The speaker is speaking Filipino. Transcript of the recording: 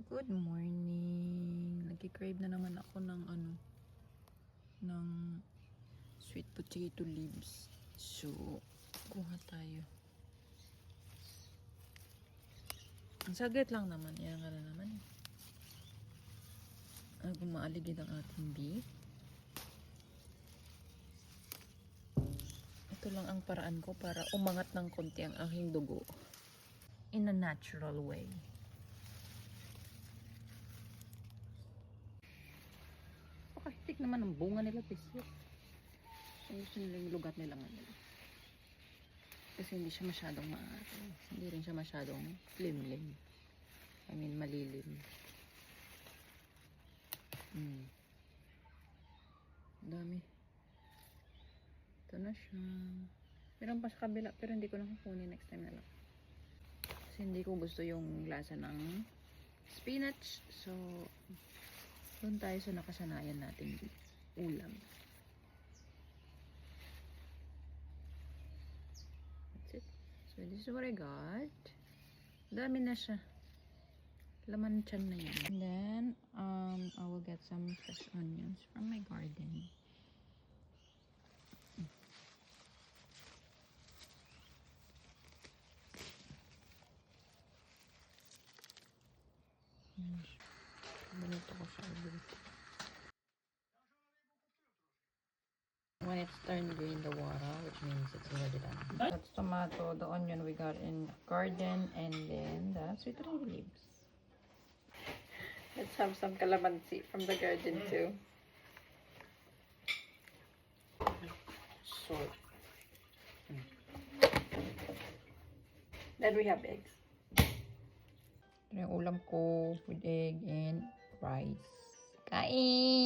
Good morning. Nagki-crave na naman ako ng ng sweet potato leaves. So, kuha tayo. Ang saglit lang naman. Yan ka na naman. Maaligid ang ating bee. Ito lang ang paraan ko para umangat ng konti ang aking dugo. In a natural way. Pakahigpit naman ang bunga nila, pisyo. Kung gusto nila yung lugar nila ngayon. Kasi hindi siya masyadong maaari. Hindi rin siya masyadong limlim. I mean, malilim. Dami. Ito na siya. Meron pa sa kabila, pero hindi ko nakukunin. Next time na lang. Kasi hindi ko gusto yung lasa ng spinach. So, doon tayo sa nakasanayan nating ulam. That's it. So, this is what I got. Dami na siya. Laman tiyan na yan. And then, I will get some fresh onions from my garden. Ganito ko siya ulit. When it's turned green, the water, which means it's already done. That's tomato, the onion we got in garden, and then the sweet potato leaves. Let's have some calamansi from the garden too. Salt. Then we have eggs. Ito yung ulam ko with egg and rice. Kain!